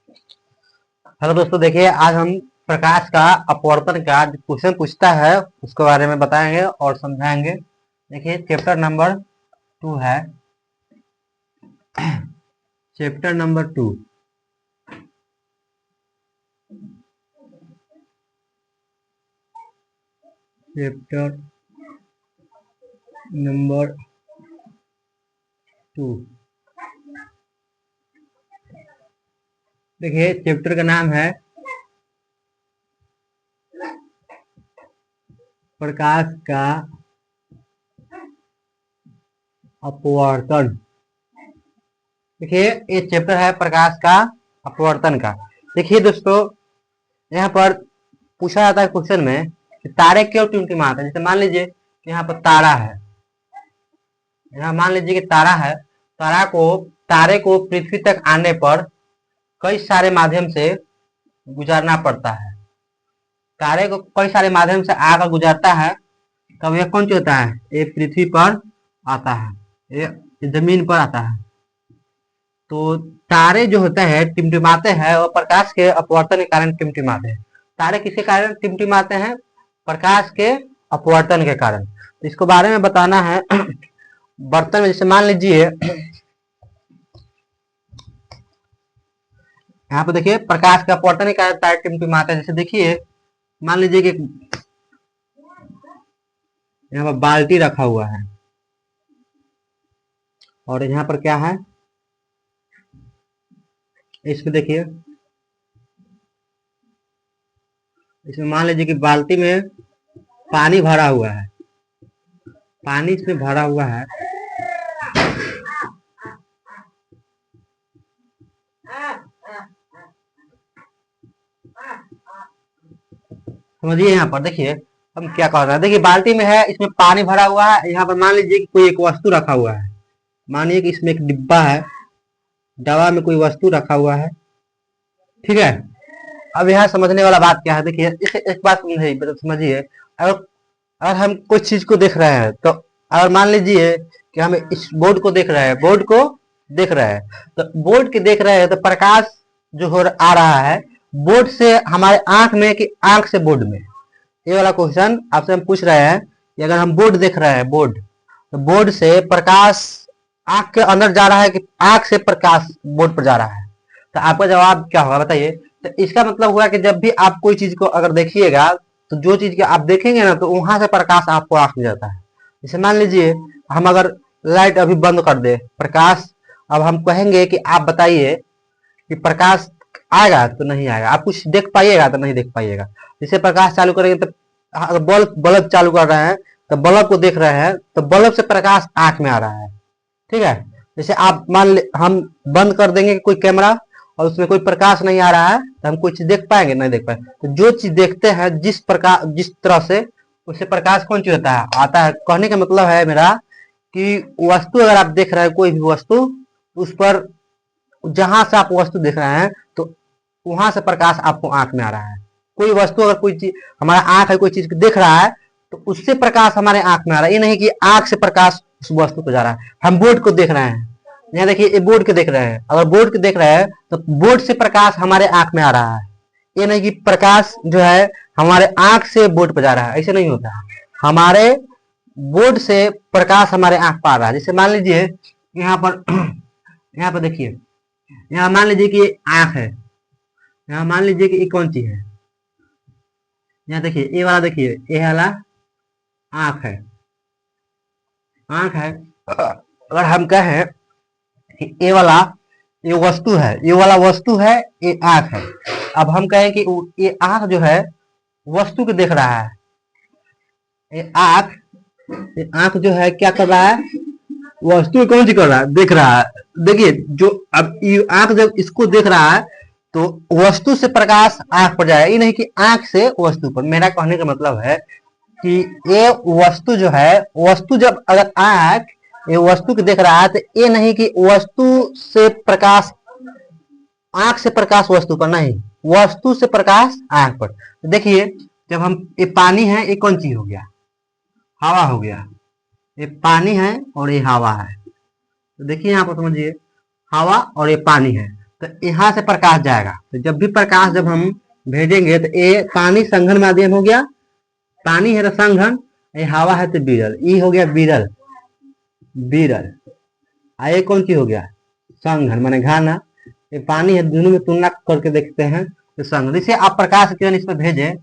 Hello दोस्तों, देखिए आज हम प्रकाश का अपवर्तन का जो क्वेश्चन पूछता है उसके बारे में बताएंगे और समझाएंगे। देखिए चैप्टर नंबर 2 है। Chapter number 2। Chapter number 2। देखिए चैप्टर का नाम है प्रकाश का अपवर्तन। देखिए ये चैप्टर है प्रकाश का अपवर्तन का। देखिए दोस्तों, यहाँ पर पूछा जाता है क्वेश्चन में कि तारे क्यों टिमटिमाते हैं। जैसे मान लीजिए कि यहाँ पर तारा है, यहाँ मान लीजिए कि तारा है। तारे को पृथ्वी तक आने पर कई सारे माध्यम से गुजारना पड़ता है। तारे को कई सारे माध्यम से आकर गुजरता है, तब यह कौन सी होता है, ये पृथ्वी पर आता है, ये जमीन पर आता है। तो तारे जो होते हैं टिमटिमाते हैं और प्रकाश के अपवर्तन के कारण टिमटिमाते हैं। तारे किसके कारण टिमटिमाते हैं? प्रकाश के अपवर्तन के कारण। तो इसको बारे में बताना है। बर्तन में जैसे मान लीजिए यहाँ पे देखिए प्रकाश का अपवर्तन के कारण तारे टिमटिमाते हैं। जैसे देखिए मान लीजिए कि यहाँ पर बाल्टी रखा हुआ है और यहाँ पर क्या है, इसमें देखिए, इसमें मान लीजिए कि बाल्टी में पानी भरा हुआ है, पानी इसमें भरा हुआ है। समझिए यहाँ पर देखिए हम क्या कह रहे हैं। देखिए बाल्टी में है, इसमें पानी भरा हुआ है। यहाँ पर मान लीजिए कि कोई एक वस्तु रखा हुआ है। मानिए कि इसमें एक डिब्बा है, डब्बा में कोई वस्तु रखा हुआ है, ठीक है। अब यहाँ समझने वाला बात क्या है, देखिए एक बात समझिए। अगर अगर हम कोई चीज को देख रहे हैं, तो अगर मान लीजिए कि हम इस बोर्ड को देख रहे हैं, तो बोर्ड के देख रहे हैं, तो प्रकाश जो आ रहा है बोर्ड से हमारे आंख में कि आंख से बोर्ड में। ये वाला क्वेश्चन आपसे हम पूछ रहे हैं कि अगर हम बोर्ड देख रहे हैं, तो बोर्ड से प्रकाश आंख के अंदर जा रहा है कि आंख से प्रकाश बोर्ड पर जा रहा है। तो आपका जवाब क्या होगा बताइए। तो इसका मतलब हुआ कि जब भी आप कोई चीज को अगर देखिएगा, तो जो चीज के आप देखेंगे ना, तो वहां से प्रकाश आपको आंख में जाता है। जैसे मान लीजिए हम अगर लाइट अभी बंद कर दे प्रकाश, अब हम कहेंगे कि आप बताइए कि प्रकाश आएगा तो नहीं आएगा, आप कुछ देख पाइएगा तो नहीं देख पाइएगा। जैसे प्रकाश चालू करेंगे, तो अगर बल्ब चालू कर रहे हैं, तो बल्ब को देख रहे हैं, तो बल्ब से प्रकाश आंख में आ रहा है, ठीक है। जैसे आप हम बंद कर देंगे कोई कैमरा और उसमें कोई प्रकाश नहीं आ रहा है, तो हम कोई चीज देख पाएंगे? नहीं देख पाएंगे। तो जो चीज देखते हैं जिस तरह से, उससे प्रकाश कौन सी होता है, आता है। कहने का मतलब है मेरा कि वस्तु अगर आप देख रहे हैं, कोई भी वस्तु, उस पर जहां से आप वस्तु देख रहे हैं, तो वहां से प्रकाश आपको आंख में आ रहा है। कोई वस्तु अगर कोई चीज, हमारा आंख है कोई चीज देख रहा है, तो उससे प्रकाश हमारे आंख में आ रहा है। ये नहीं कि आंख से प्रकाश उस वस्तु को जा रहा है। हम बोर्ड को देख रहे हैं, यहाँ देखिए ये बोर्ड के देख रहे हैं, अगर बोर्ड के देख रहे हैं तो बोर्ड से प्रकाश हमारे आंख में आ रहा है। ये नहीं कि प्रकाश जो है हमारे आंख से बोर्ड पर जा रहा है, ऐसे नहीं होता है। हमारे बोर्ड से प्रकाश हमारे आंख पर आ रहा है। जैसे मान लीजिए यहाँ पर यहाँ पर देखिए, यहाँ मान लीजिए कि आंख है, यहाँ मान लीजिए कि ये कौन सी है, यहाँ देखिए ये वाला, देखिए ये वाला आंख है, अगर हम कहें कि ये वस्तु है, ये वाला वस्तु है, ये आंख है। अब हम कहें कि ये आंख जो है वस्तु को देख रहा है, ये आंख जो है क्या कर रहा है, वस्तु कौन सी कर रहा है, देख रहा है। देखिए जो अब ये आंख जब इसको देख रहा है, तो वस्तु से प्रकाश आंख पर जाएगा, ये नहीं कि आंख से वस्तु पर। मेरा कहने का मतलब है कि ये वस्तु जो है, वस्तु जब अगर आंख ये वस्तु को देख रहा है, तो ये नहीं कि वस्तु से प्रकाश, आंख से प्रकाश वस्तु पर, नहीं, वस्तु से प्रकाश आंख पर। तो देखिए जब हम, ये पानी है, ये कौन चीज हो गया, हवा हो गया। ये पानी है और ये हवा है। तो देखिए यहाँ पर समझिए, हवा और ये पानी है। तो यहाँ से प्रकाश जाएगा। तो जब भी प्रकाश जब हम भेजेंगे तो ये पानी संघन माध्यम हो गया, पानी है तो संघन, ये हवा है तो विरल, ये हो गया विरल, विरल। ये कौन सी हो गया, संघन माने घाना। ये पानी है, दोनों में तुलना करके देखते हैं तो संघन। जैसे आप प्रकाश किरण इस पर भेजे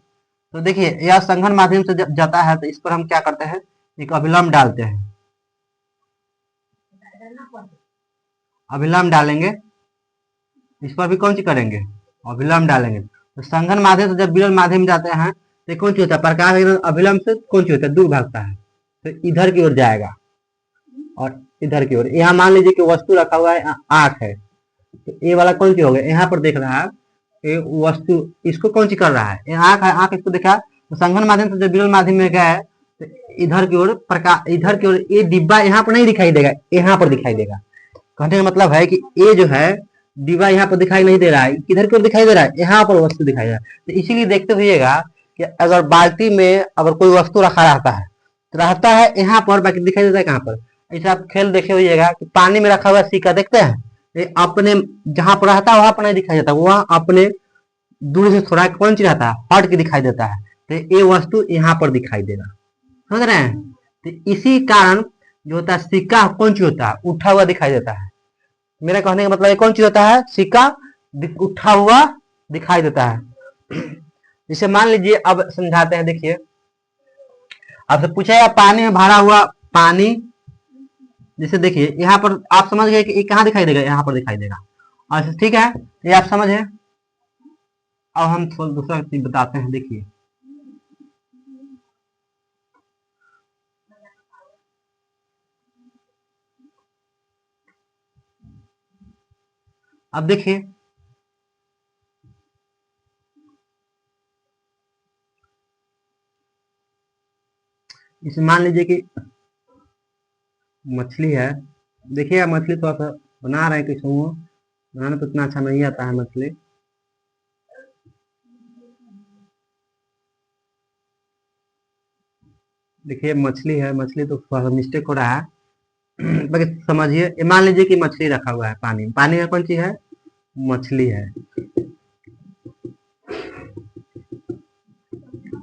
तो देखिए यह संघन माध्यम से जब जाता है तो इस पर हम क्या करते हैं, एक अभिलंब डालते हैं, अभिलंब डालेंगे, इस पर भी कौन सी करेंगे, अभिलंब डालेंगे। तो संघन माध्यम से जब विरल माध्यम में जाते हैं तो कौन सी होता है, प्रकाश अभिलंब से कौन सी होता है, दूर भागता है, तो इधर की ओर जाएगा और इधर की ओर। यहाँ मान लीजिए कि वस्तु रखा हुआ है, आंख है, तो ये वाला कौन सी हो गया, यहाँ पर देख रहा है ये वस्तु, इसको कौन सी कर रहा है, ये आंख है, आंख इसको देखा। तो संघन माध्यम से जब विरल माध्यम में गया है तो इधर की ओर प्रकाश, इधर की ओर ये डिब्बा यहाँ पर नहीं दिखाई देगा, यहाँ पर दिखाई देगा। कहने का मतलब है कि ये जो है डिब्बा यहाँ पर दिखाई नहीं दे रहा है, किधर की ओर दिखाई दे रहा है, यहाँ पर वस्तु दिखाई दे रहा है। तो इसीलिए देखते हुएगा कि अगर बाल्टी में अगर कोई वस्तु रखा रहता है तो रहता है यहाँ पर, बाकी दिखाई देता है कहाँ पर। ऐसे आप खेल देखे हुएगा कि पानी में रखा हुआ सिक्का देखते हैं, ये अपने जहां पर रहता है वहां पर नहीं दिखाई देता, वहां अपने दूर से थोड़ा कौन सी रहता है, हट के दिखाई देता है। तो ये वस्तु यहाँ पर दिखाई देगा, समझ रहे हैं। तो इसी कारण जो होता है सिक्का कौन सी होता है, उठा हुआ दिखाई देता है। मेरा कहने का मतलब कौन चीज होता है, सिक्का उठा हुआ दिखाई देता है। जैसे मान लीजिए, अब समझाते हैं, देखिए आपसे पूछेगा पानी में भरा हुआ पानी, जैसे देखिए यहाँ पर आप समझ गए कि ये कहाँ दिखाई देगा, यहाँ पर दिखाई देगा। अच्छा ठीक है, ये आप समझ है। अब हम थोड़ा दूसरा चीज बताते हैं, देखिए अब देखिए इसे मान लीजिए कि मछली है, देखिए आप मछली थोड़ा सा बना रहे हैं, किसी बनाना तो इतना अच्छा नहीं आता है मछली। देखिए मछली है, मछली तो थोड़ा सा मिस्टेक हो रहा है। बाकी समझिए, ये मान लीजिए कि मछली रखा हुआ है पानी में, पानी में कौन सी है, मछली है।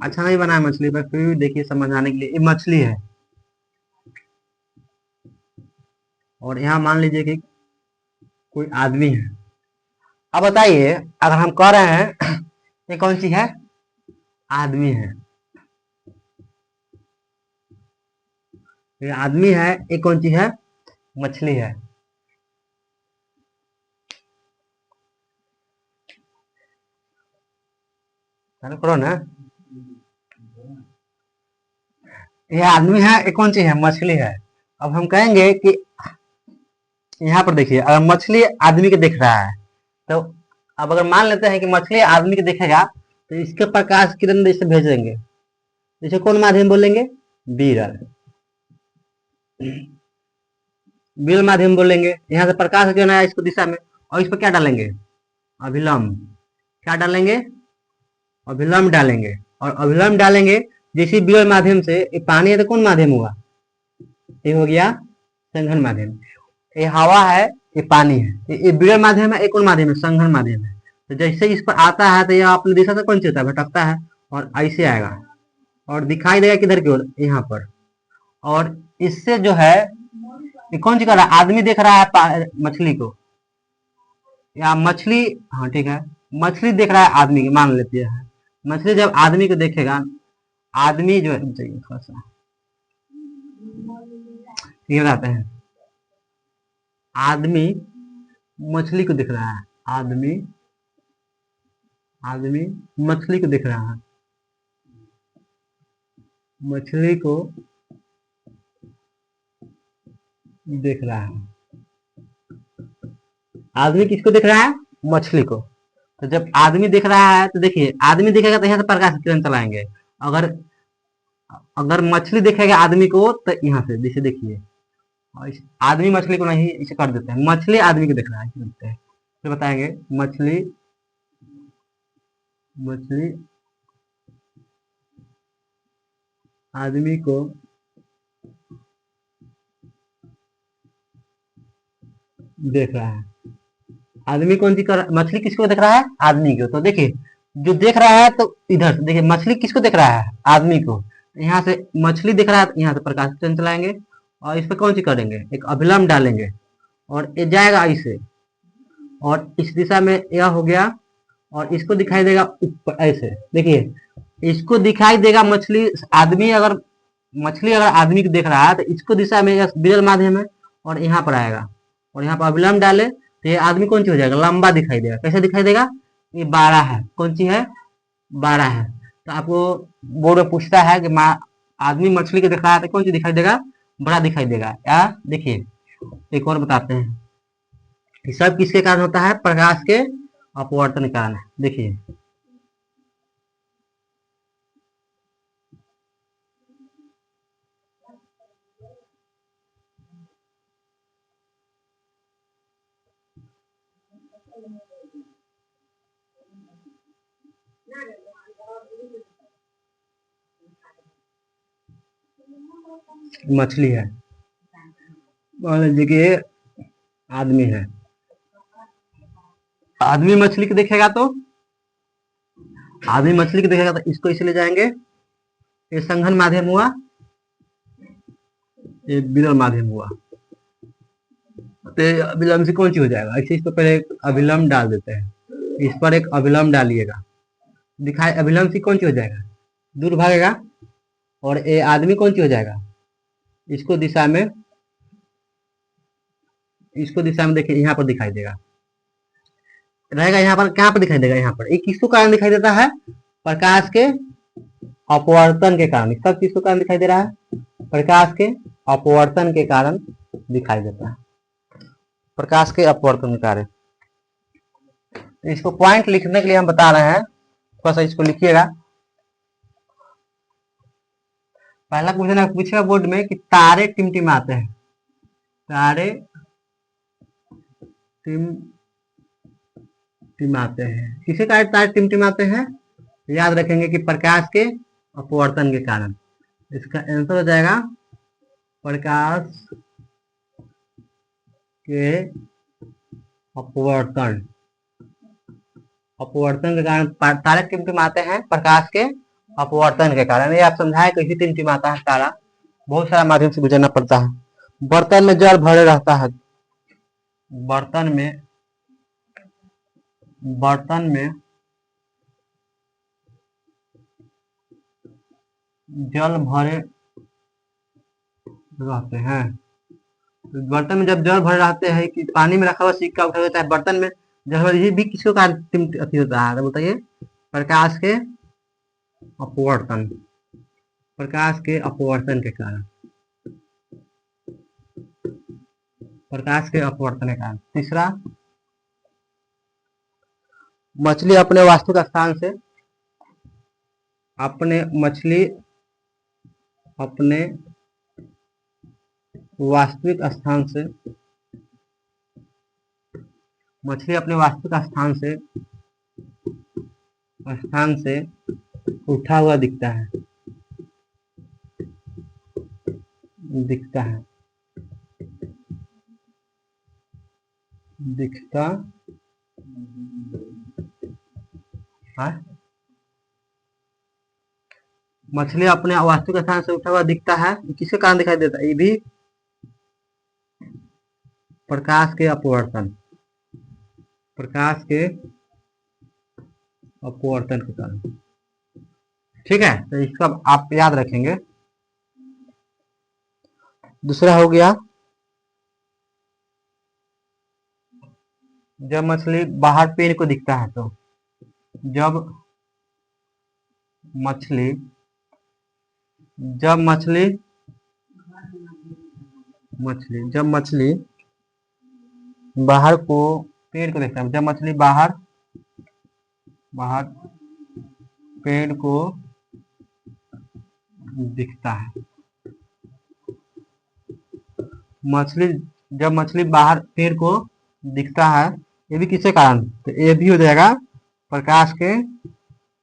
अच्छा नहीं बना है मछली पर, फिर भी देखिए समझाने के लिए, ये मछली है और यहाँ मान लीजिए कि कोई आदमी है। अब बताइए अगर हम कह रहे हैं ये कौन सी है, आदमी है, ये आदमी है, ये कौन सी है, मछली है। चालू करो ना, ये आदमी है, ये कौन सी है, मछली है। अब हम कहेंगे कि यहाँ पर देखिए अगर मछली आदमी के देख रहा है तो अब अगर मान लेते हैं कि मछली आदमी के देखेगा तो इसके प्रकाश किरण जैसे भेजेंगे, जैसे कौन माध्यम बोलेंगे, विरल, विरल माध्यम बोलेंगे। यहाँ से प्रकाश किरण आया इसको दिशा में, और इस पर क्या डालेंगे, अभिलंब, क्या डालेंगे, अभिलंब डालेंगे। और अभिलंब डालेंगे जैसे विरल माध्यम से, ये पानी है तो कौन माध्यम हुआ, ये हो गया संघन माध्यम। ये हवा है, ये पानी है, ये विरल माध्यम है, ये कौन माध्यम है, संघन माध्यम है। तो जैसे इस पर आता है तो यह अपनी दिशा से कौन सी होता है, भटकता है और ऐसे आएगा और दिखाई देगा किधर की ओर, यहाँ पर। और इससे जो है ये कौन सी कर रहा है, आदमी देख रहा है मछली को, या मछली, हाँ ठीक है, मछली देख रहा है आदमी की, मान लेते हैं मछली जब आदमी को देखेगा, आदमी जो है थोड़ा सा ये बताते हैं, आदमी मछली को दिख रहा है, आदमी, आदमी मछली को दिख रहा है, मछली को देख रहा है, आदमी किसको देख रहा है, मछली को। तो जब आदमी देख रहा है तो देखिए आदमी देखेगा तो यहाँ से प्रकाश किरण चलाएंगे, अगर अगर मछली देखेगा आदमी को तो यहाँ से, जैसे देखिए आदमी मछली को नहीं, इसे कर देते हैं, मछली आदमी को देख रहा है, इसे देखते हैं, फिर बताएंगे मछली, मछली आदमी को देख रहा है, आदमी कौन सी कर, मछली किसको देख रहा है? आदमी को। तो देखिए जो देख रहा है तो इधर से देखिए, मछली किसको देख रहा है? आदमी को। यहाँ से मछली दिख रहा है तो यहाँ से प्रकाश की किरण चलाएंगे और इस पर कौन सी करेंगे? एक अभिलंब डालेंगे और ये जाएगा ऐसे, और इस दिशा में यह हो गया, और इसको दिखाई देगा ऊपर ऐसे। देखिए इसको दिखाई देगा मछली, आदमी अगर, मछली अगर आदमी को देख रहा है तो इसको दिशा में यह विरल माध्यम है और यहाँ पर आएगा, और यहाँ पर अभिलंब डाले तो ये आदमी कौन सी हो जाएगा? लंबा दिखाई देगा। कैसे दिखाई देगा? ये 12 है। कौन सी है? 12 है। तो आपको बोर्ड में पूछता है कि आदमी मछली को दिख रहा है तो कौन सी दिखाई देगा? बड़ा दिखाई देगा। या देखिए एक और बताते हैं, ये सब किसके कारण होता है? प्रकाश के अपवर्तन के कारण। देखिए मछली है, मान लीजिए कि आदमी है, आदमी मछली को देखेगा तो, आदमी मछली को देखेगा तो इसको इसे ले जाएंगे, ये संघन माध्यम हुआ, ये विरल माध्यम हुआ, तो अभिलंब से कौन सी हो जाएगा? ऐसे इस पर पहले एक अभिलंब डाल देते हैं, इस पर एक अभिलंब डालिएगा, दिखाए अभिलंब से कौन सी हो जाएगा? दूर भागेगा, और ये आदमी कौन सी हो जाएगा? इसको दिशा में, इसको दिशा में देखिए यहाँ पर दिखाई देगा, रहेगा यहाँ पर, कहाँ पर दिखाई देगा? यहाँ पर। ये किसको कारण दिखाई देता है? प्रकाश के अपवर्तन के कारण। सब किसको कारण दिखाई दे रहा है? प्रकाश के अपवर्तन के कारण दिखाई देता है, प्रकाश के अपवर्तन के कारण। इसको पॉइंट लिखने के लिए हम बता रहे हैं, थोड़ा सा इसको लिखिएगा। पहला क्वेश्चन पूछेगा बोर्ड में कि तारे टिमटिमाते हैं, तारे टिमटिमाते हैं, किसके कारण तारे टिमटिमाते हैं? याद रखेंगे कि प्रकाश के अपवर्तन के कारण। इसका आंसर हो जाएगा प्रकाश के अपवर्तन, अपवर्तन के कारण तारे टिमटिमाते हैं, प्रकाश के अपवर्तन के कारण। ये आप समझाए कैसे टिमटिमाता है तारा? बहुत सारा माध्यम से गुजरना पड़ता है। बर्तन में जल भरे रहता है, बर्तन में, बर्तन में जल भरे रहते हैं, बर्तन में जब जल भरे रहते हैं कि पानी में रखा हुआ सिक्का उठा देता है बर्तन में जल, ये भी किसको कारण अति होता है? बताइए। प्रकाश के अपवर्तन, प्रकाश के अपवर्तन के कारण, प्रकाश के अपवर्तन के कारण। तीसरा, मछली अपने वास्तविक स्थान से, अपने मछली अपने वास्तविक स्थान से, मछली अपने वास्तविक स्थान से उठा हुआ दिखता है, दिखता है, दिखता है। मछली अपने वास्तविक स्थान से उठा हुआ दिखता है, किसके कारण दिखाई देता है? ये भी प्रकाश के अपवर्तन, प्रकाश के अपवर्तन के कारण। ठीक है, तो इसका आप याद रखेंगे। दूसरा हो गया, जब मछली बाहर पेड़ को दिखता है तो, जब मछली, जब मछली, मछली जब मछली बाहर को, पेड़ को देखता है, जब मछली बाहर, बाहर पेड़ को दिखता है, मछली, जब मछली बाहर पेड़ को दिखता है, ये भी किसके कारण? तो ये भी हो जाएगा प्रकाश के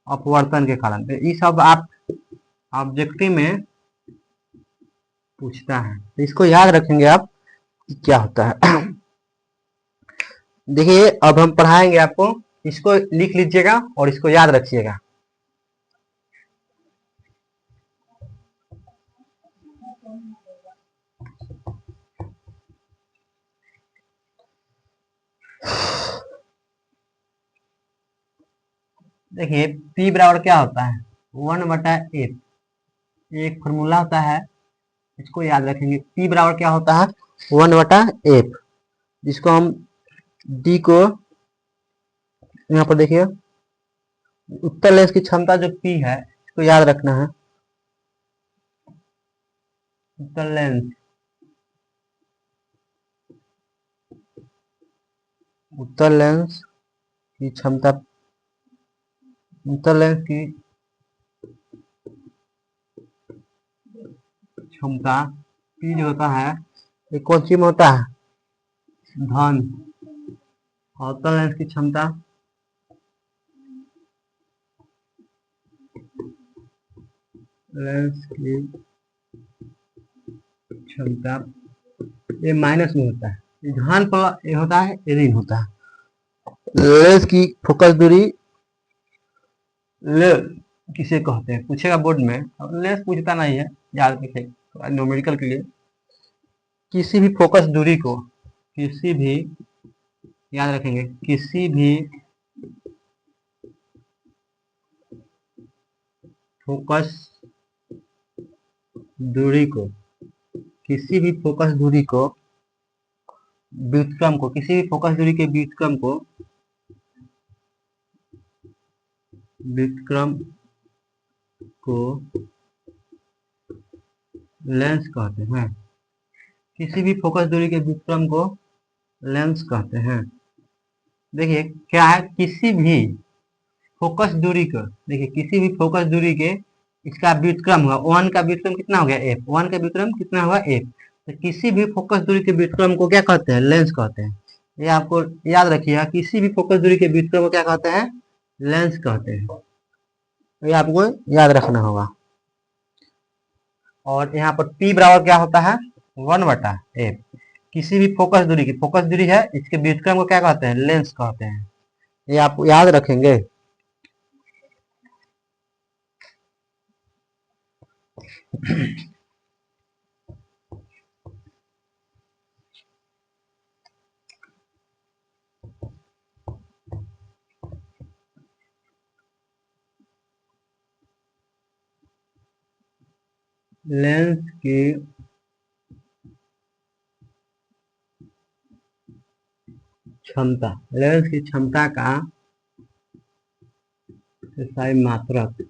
अपवर्तन के कारण। तो ये सब आप ऑब्जेक्टिव में पूछता है, तो इसको याद रखेंगे आप क्या होता है। देखिए अब हम पढ़ाएंगे आपको, इसको लिख लीजिएगा और इसको याद रखिएगा। देखिए P बराबर क्या होता है, 1/f। एक फॉर्मूला होता है, इसको याद रखेंगे। P बराबर क्या होता है, 1/f, जिसको हम D को यहाँ पर देखिए, उत्तर लेंस की क्षमता जो P है, इसको याद रखना है। उत्तर लेंस की क्षमता, उत्तर लेंस की क्षमता P जो होता है, ये कौन सी में होता है, धन। और उत्तर लेंस की क्षमता ये माइनस में होता है, ये धन पर ये होता है, ये ऋण होता है। लेंस की फोकस दूरी ले किसे कहते हैं, पूछेगा बोर्ड में। लेंस पूछता नहीं है, याद रखिए न्यूमेरिकल के लिए। किसी भी फोकस दूरी को, किसी भी, याद रखेंगे, किसी भी फोकस दूरी को, किसी भी फोकस दूरी को, व्युत्क्रम को, किसी भी फोकस दूरी के व्युत्क्रम को, व्युत्क्रम को लेंस कहते हैं। किसी भी फोकस दूरी के व्युत्क्रम को लेंस कहते हैं। देखिए क्या है, किसी भी फोकस दूरी को, देखिए किसी भी फोकस दूरी के, इसका व्युत्क्रम हुआ, वन का व्युत्क्रम कितना हो गया, एफ। वन का व्युत्क्रम कितना हुआ, एफ। तो किसी भी फोकस दूरी के व्युत्क्रम को क्या कहते हैं, लेंस कहते हैं। ये आपको याद रखिएगा, किसी भी फोकस दूरी के व्युत्क्रम को क्या कहते हैं, लेंस कहते हैं। ये आपको याद रखना होगा। और यहाँ पर P बराबर क्या होता है, 1/f। किसी भी फोकस दूरी की, फोकस दूरी है, इसके व्युत्क्रम को क्या कहते हैं, लेंस कहते हैं। ये आप याद रखेंगे। लेंस की क्षमता, लेंस की क्षमता का सही मात्रक,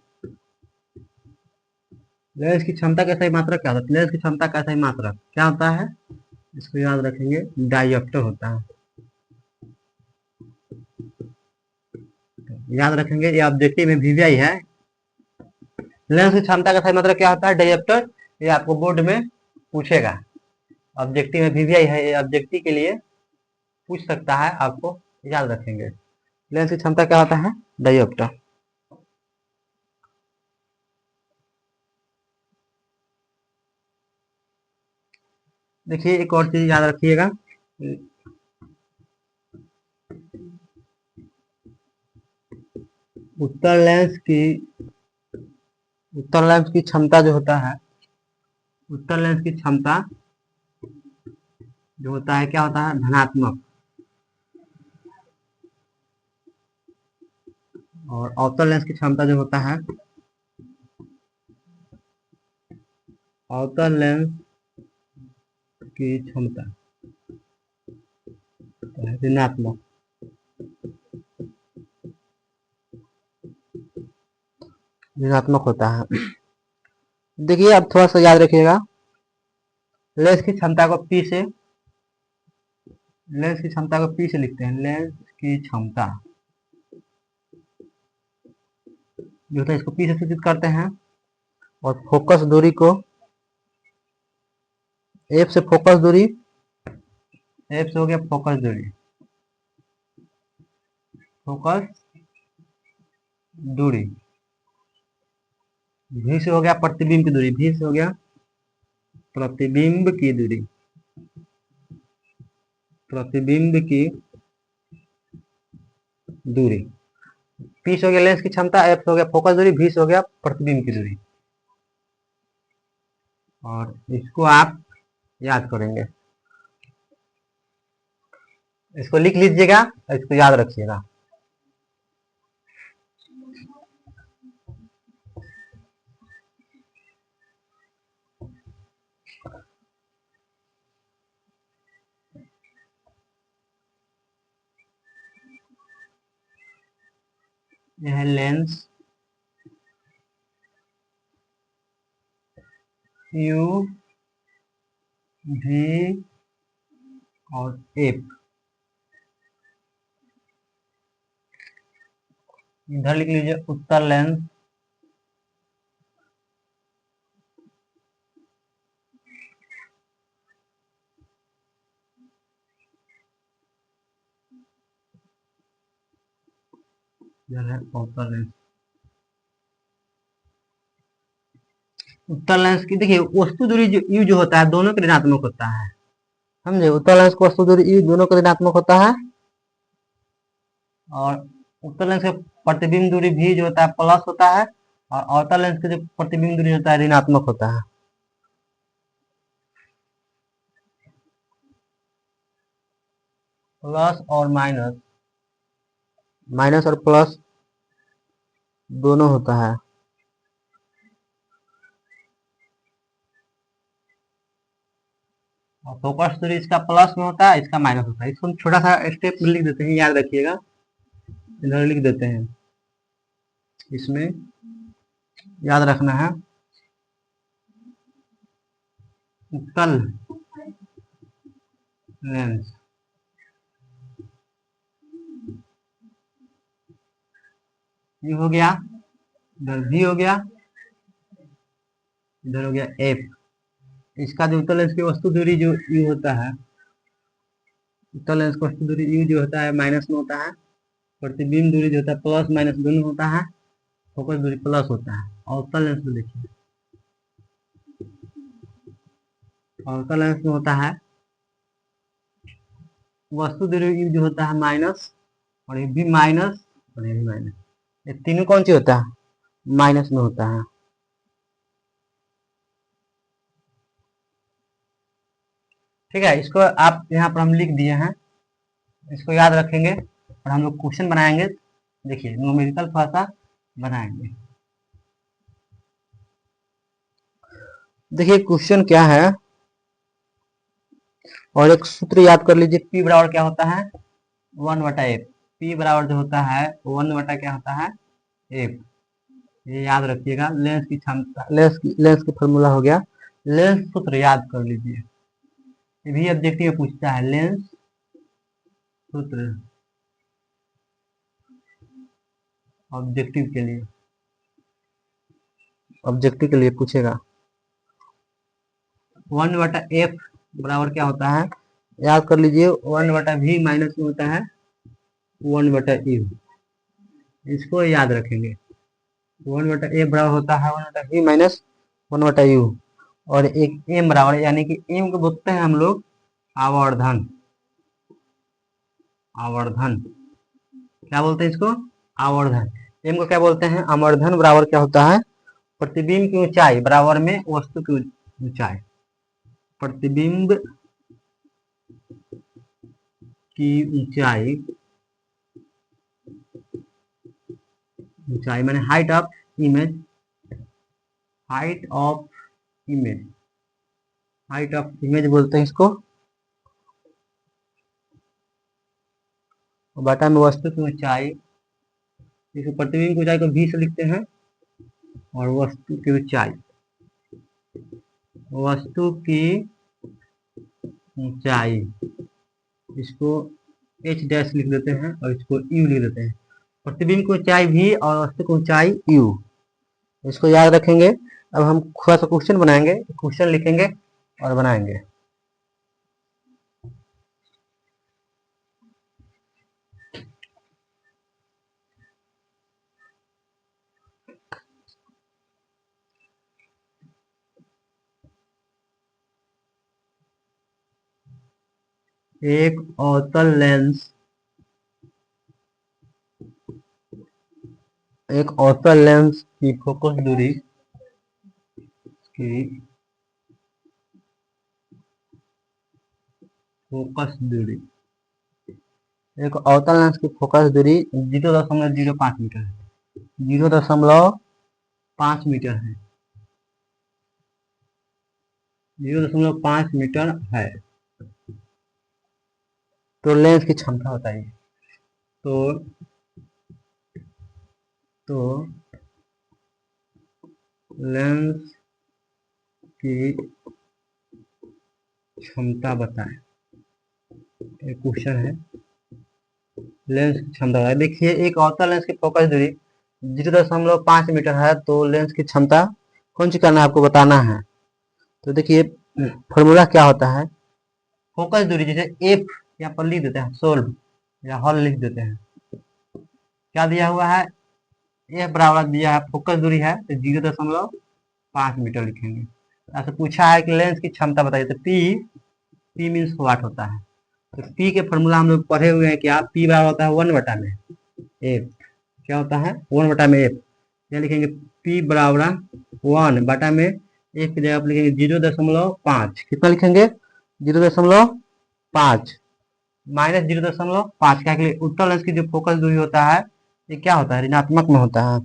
लेंस की क्षमता का सही मात्रक क्या होता है, लेंस की क्षमता का सही मात्रक क्या होता है, इसको याद रखेंगे, डायोप्टर होता है। याद रखेंगे, ये ऑब्जेक्टिव में वीवीआई है। लेंस की क्षमता का सही मात्रक क्या होता है, डायोप्टर। ये आपको बोर्ड में पूछेगा, ऑब्जेक्टिव में वीवीआई है, ये ऑब्जेक्टिव के लिए पूछ सकता है, आपको याद रखेंगे। लेंस की क्षमता क्या होता है, डायोप्टर। देखिए एक और चीज याद रखिएगा, उत्तर लेंस की, उत्तर लेंस की क्षमता जो होता है, उत्तर लेंस की क्षमता जो होता है क्या होता है, धनात्मक। और अवतल लेंस की क्षमता जो होता है, अवतल लेंस की क्षमता ऋणात्मक। ऋणात्मक होता है। देखिए अब थोड़ा सा याद रखिएगा, लेंस की क्षमता को P से, लेंस की क्षमता को P से लिखते हैं, लेंस की क्षमता जो होता है इसको P से सूचित करते हैं। और फोकस दूरी को, F से फोकस दूरी, F से हो गया फोकस दूरी, फोकस दूरी। V से हो गया प्रतिबिंब की दूरी, V से हो गया प्रतिबिंब की दूरी, प्रतिबिंब की दूरी। पीस हो गया लेंस की क्षमता, एफ हो गया फोकस दूरी, वी हो गया प्रतिबिंब की दूरी। और इसको आप याद करेंगे, इसको लिख लीजिएगा, इसको याद रखिएगा। यह है लेंस यू वी और एफ। इधर लिख लीजिए उत्तर लेंस, इधर है उत्तर लेंस। उत्तर लेंस की देखिए वस्तु दूरी जो यू जो होता है दोनों के ऋणात्मक होता है, समझे। उत्तर लेंस को वस्तु दूरी यू दोनों के ऋणात्मक होता है, और उत्तर लेंस के प्रतिबिंब दूरी भी जो होता है प्लस होता है, और अवतल लेंस के जो प्रतिबिंब दूरी होता है ऋणात्मक होता है। प्लस और माइनस, माइनस और प्लस दोनों होता है। और फोकस दूरी इसका प्लस में होता है, इसका माइनस होता है। इसको हम छोटा सा स्टेप लिख देते हैं, याद रखिएगा। इधर लिख देते हैं, इसमें याद रखना है उत्तल लेंस ये हो गया, इधर भी हो गया, इधर हो गया एफ। इसका जो उत्तल लेंस की वस्तु दूरी जो यू होता है, उत्तल लेंस की वस्तु दूरी यू जो होता है माइनस में होता है, प्रतिबिंब दूरी जो होता है प्लस माइनस दोनों होता है, फोकस दूरी प्लस होता है। और उत्तल लेंस में देखिए, और उत्तल लेंस में होता है वस्तु दूरी यू जो होता है माइनस, और ये भी माइनस, और ये भी माइनस। ये तीनों कौन सी होता है, माइनस में होता है। ठीक है, इसको आप यहाँ पर हम लिख दिए हैं, इसको याद रखेंगे और हम लोग क्वेश्चन बनाएंगे। देखिए न्यूमेरिकल भाषा बनाएंगे। देखिए क्वेश्चन क्या है, और एक सूत्र याद कर लीजिए, P बराबर क्या होता है 1/f। P बराबर जो होता है 1 क्या होता है f। ये याद रखिएगा। लेंस की क्षमता, लेंस की फॉर्मूला हो गया, लेंस सूत्र याद कर लीजिए, ये भी ऑब्जेक्टिव में पूछता है। लेंस सूत्र ऑब्जेक्टिव के लिए, ऑब्जेक्टिव के लिए पूछेगा। 1/f बराबर क्या होता है, याद कर लीजिए 1/v माइनस में होता है 1/u। इसको याद रखेंगे, 1/a बराबर होता है 1/v माइनस 1/u। और एक m बराबर, यानी कि m को बोलते हैं हम लोग आवर्धन। आवर्धन क्या बोलते हैं इसको, आवर्धन। m को क्या बोलते हैं, आवर्धन बराबर क्या होता है, प्रतिबिंब की ऊंचाई बराबर में वस्तु की ऊंचाई। प्रतिबिंब की ऊंचाई, ऊंचाई माने height of image, height of image, height of image बोलते हैं इसको। बटा में वस्तु की ऊंचाई, इसको प्रतिबिंब की ऊंचाई को v से लिखते हैं, और वस्तु की ऊंचाई, वस्तु की ऊंचाई इसको h डैश लिख देते हैं, और इसको u लिख देते हैं। प्रतिबिंब की ऊंचाई v और वस्तु की ऊंचाई u, इसको याद रखेंगे। अब हम थोड़ा सा क्वेश्चन बनाएंगे, क्वेश्चन लिखेंगे और बनाएंगे। एक अवतल लेंस एक औसत लेंस की फोकस दूरी की फोकस दूरी एक अवतल लेंस की फोकस दूरी 0.05 मीटर है। 0.5 मीटर है। 0.5 मीटर है। तो लेंस की क्षमता बताइए। तो तो लेंस की क्षमता बताएं। एक क्वेश्चन है, लेंस की क्षमता बताएं। देखिए एक अवतल लेंस की फोकस दूरी 0.5 मीटर है, तो लेंस की क्षमता कौन सी करना है आपको बताना है। तो देखिए फॉर्मूला क्या होता है, फोकस दूरी जैसे एफ यहाँ पर लिख देते हैं, सोल्व या हल लिख देते हैं। क्या दिया हुआ है, एफ बराबर दिया है, फोकस दूरी है तो 0.5 मीटर लिखेंगे। ऐसे पूछा है कि लेंस की क्षमता बताइए, तो पी मीन्स वाट होता है। तो पी के फॉर्मूला हम लोग पढ़े हुए हैं, क्या पी बराबर होता है 1/में एफ। क्या होता है 1/में एफ। क्या लिखेंगे, पी बराबर 1/में एफ की जगह आप लिखेंगे 0.5। कितना लिखेंगे 0.5 माइनस 0.5। क्या के लिए उत्तल लेंस की जो फोकस दूरी होता है ये क्या होता है, ऋणात्मक में होता है,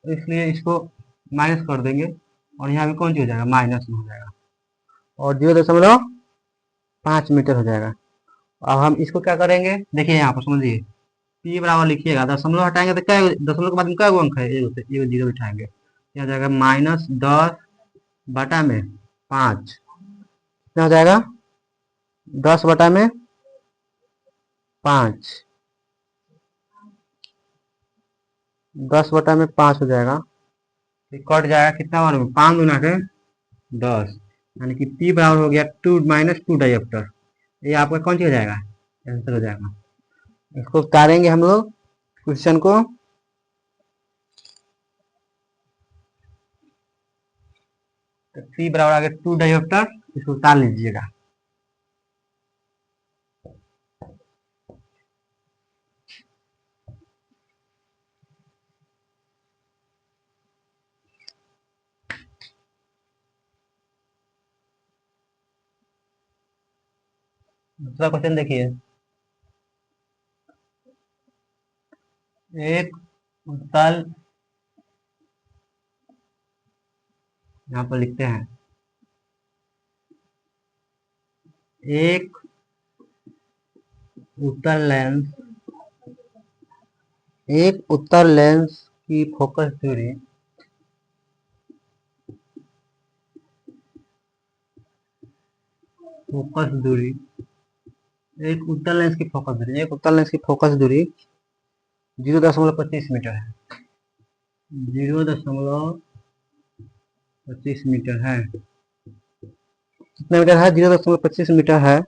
इसलिए इसको माइनस कर देंगे और यहाँ भी कौन सी हो जाएगा, माइनस में हो जाएगा और 0.5 मीटर हो जाएगा। अब हम इसको क्या करेंगे, देखिए यहाँ पर समझिए, पी बराबर लिखिएगा, दशमलव हटाएंगे तो क्या, दशमलव के बाद में क्या अंक है, ये जीरो बिठाएंगे, क्या हो जाएगा -10/5। कितना हो जाएगा 10/5। 10/5 हो जाएगा, कट जाएगा कितना बार में, 5 गुना के 10, यानी कि पी बराबर हो गया 2 डायोप्टर। ये आपका कौन सी हो जाएगा, आंसर हो जाएगा। इसको उतारेंगे हम लोग क्वेश्चन को, तो पी बराबर आ गया 2 डायोप्टर। इसको उतार लीजिएगा। दूसरा क्वेश्चन देखिए, एक उत्तल, यहाँ पर लिखते हैं, एक उत्तल लेंस, एक उत्तल लेंस की फोकस दूरी एक उत्तल लेंस की फोकस दूरी, एक उत्तल लेंस की फोकस दूरी 0.25 मीटर है। 0.25 मीटर है। कितना मीटर है, 0.25 मीटर है।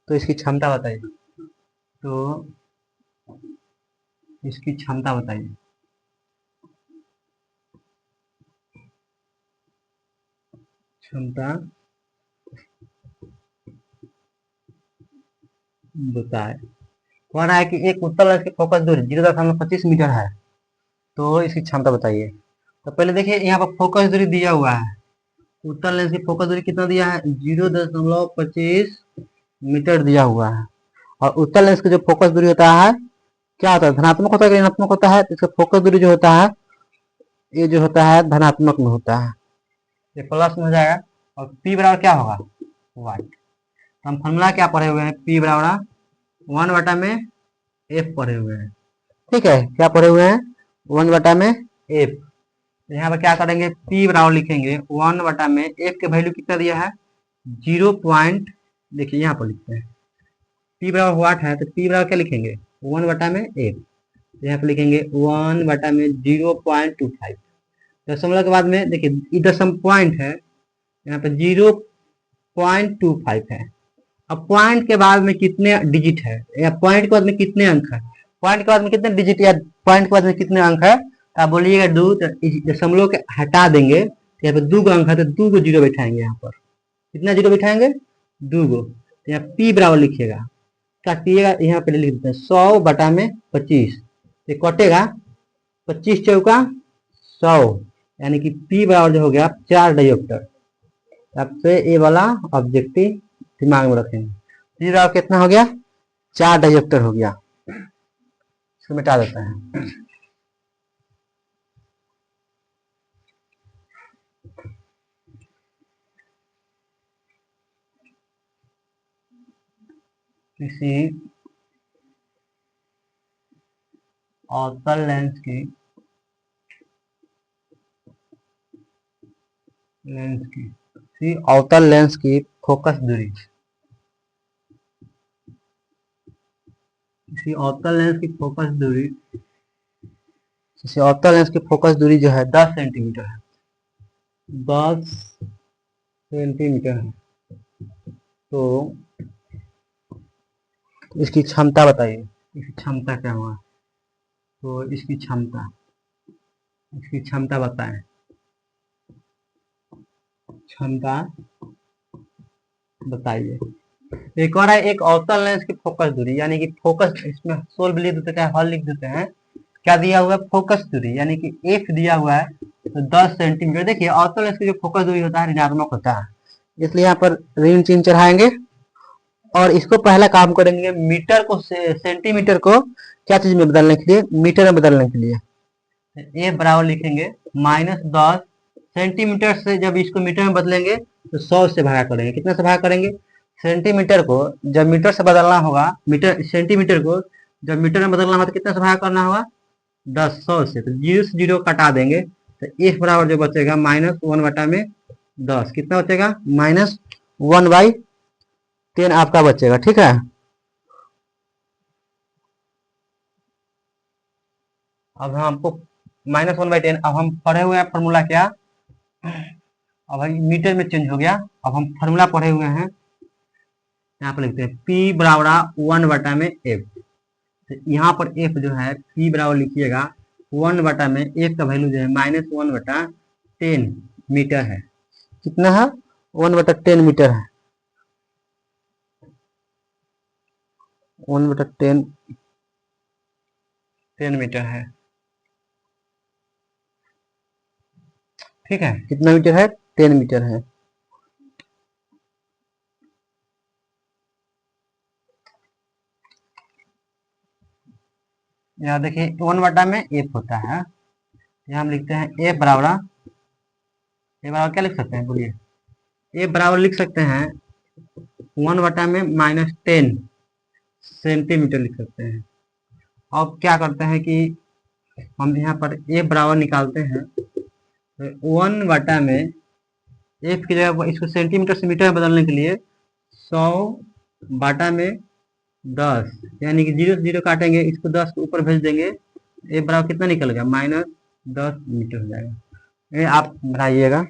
तो इसकी क्षमता बताइए। तो इसकी क्षमता बताइए। क्षमता बताए। कह रहा है कि एक उत्तल लेंस की फोकस दूरी 0.25 मीटर है, तो इसकी क्षमता बताइए। तो पहले देखिए यहाँ पर फोकस दूरी दिया हुआ है, उत्तल लेंस की फोकस दूरी कितना दिया है, 0.25 मीटर दिया हुआ है। और उत्तल लेंस की जो फोकस दूरी होता है क्या होता है, धनात्मक होता है कि ऋणात्मक होता है, तो इसका फोकस दूरी जो होता है ये जो होता है धनात्मक में होता है, ये प्लस में हो जाएगा। और पी बराबर क्या होगा, वाट। तो हम फॉर्मूला क्या पढ़े हुए हैं, पी बराबर 1/में एफ पढ़े हुए हैं। ठीक है, क्या पढ़े हुए हैं, 1/में एफ। यहाँ पर क्या करेंगे, पी बराबर लिखेंगे 1/में एफ के वैल्यू कितना दिया है, 0 पॉइंट, देखिए यहाँ पर लिखते हैं पी बराबर वाट है, तो पी बराबर क्या लिखेंगे 1/में एफ। यहाँ पर लिखेंगे 1/में 0.25। दशमलव के बाद में देखिए ये दशम पॉइंट है, यहाँ पे 0.25 है। अब पॉइंट के बाद में कितने डिजिट है, या पॉइंट के बाद में कितने अंक है, पॉइंट के बाद में कितने डिजिट या पॉइंट के बाद में कितने अंक है, तो आप बोलिएगा 2, तो दशमलव के हटा देंगे, तो यहाँ पे 2 अंक है तो 2 जीरो बैठाएंगे। यहाँ पर कितना जीरो बैठाएंगे, 2। तो यहाँ पी बराबर लिखिएगा, काटिएगा, यहाँ पे लिख देते हैं 100/25। ये कटेगा 25 चौका 100, यानी कि P बराबर जो हो गया 4 डायोप्टर। अब से ये वाला ऑब्जेक्टिव दिमाग में रखेंगे। P बराबर कितना हो गया? 4 डायोप्टर हो गया। इसको मिटा देते हैं। किसी अवतल लेंस की अवतल लेंस की फोकस दूरी, किसी अवतल लेंस की फोकस दूरी, किसी अवतल लेंस की फोकस दूरी जो है 10 सेंटीमीटर है, 10 सेंटीमीटर है। तो इसकी क्षमता बताइए, इसकी क्षमता क्या हुआ? तो इसकी क्षमता बताएं। क्षमता बताइए। एक और है, एक अवतल लेंस की फोकस दूरी, यानी कि फोकस, इसमें सोल्व लिख देते हैं, हल लिख देते हैं। क्या दिया हुआ है? फोकस दूरी, यानी कि एफ दिया हुआ है तो 10 सेंटीमीटर। देखिए अवतल लेंस की जो फोकस दूरी होता है ऋणात्मक होता है, इसलिए यहाँ पर ऋण चिन्ह चढ़ाएंगे और इसको पहला काम करेंगे मीटर को सेंटीमीटर को क्या चीज में बदलने के लिए? मीटर में बदलने के लिए। ए बराबर लिखेंगे -10 सेंटीमीटर से, जब इसको मीटर में बदलेंगे तो 100 से भागा करेंगे। कितना से भागा करेंगे? सेंटीमीटर को जब मीटर से बदलना होगा, सेंटीमीटर को जब मीटर में बदलना होगा तो कितना से भागा करना होगा? 10 100 से। तो 0 से 0 कटा देंगे तो एफ बराबर जो बचेगा -1/10। कितना बचेगा? -1/10 आपका बचेगा। ठीक है, अब हमको -1/10, अब हम पढ़े हुए हैं फॉर्मूला क्या, अब भाई मीटर में चेंज हो गया। अब हम फॉर्मूला पढ़े हुए हैं, यहाँ पर लिखते हैं P बराबर 1/F। तो यहाँ पर F जो है P बराबर लिखिएगा 1/F का वैल्यू जो है -1/10 मीटर है। कितना है? 1/10 मीटर है। 1/10 मीटर है। ठीक है, कितना मीटर है? 10 मीटर है। यहाँ देखिए 1/F होता है, यहाँ हम लिखते हैं F बराबर क्या लिख सकते हैं? बोलिए। F बराबर लिख सकते हैं 1/10 सेंटीमीटर लिख सकते हैं। अब क्या करते हैं कि हम यहाँ पर F बराबर निकालते हैं, 1/में F की जगह इसको सेंटीमीटर से मीटर में बदलने के लिए 100/10, यानी कि 0 से 0 काटेंगे, इसको 10 के ऊपर भेज देंगे, F बराबर कितना निकल गया? -10 मीटर हो जाएगा। ये आप बनाइएगा।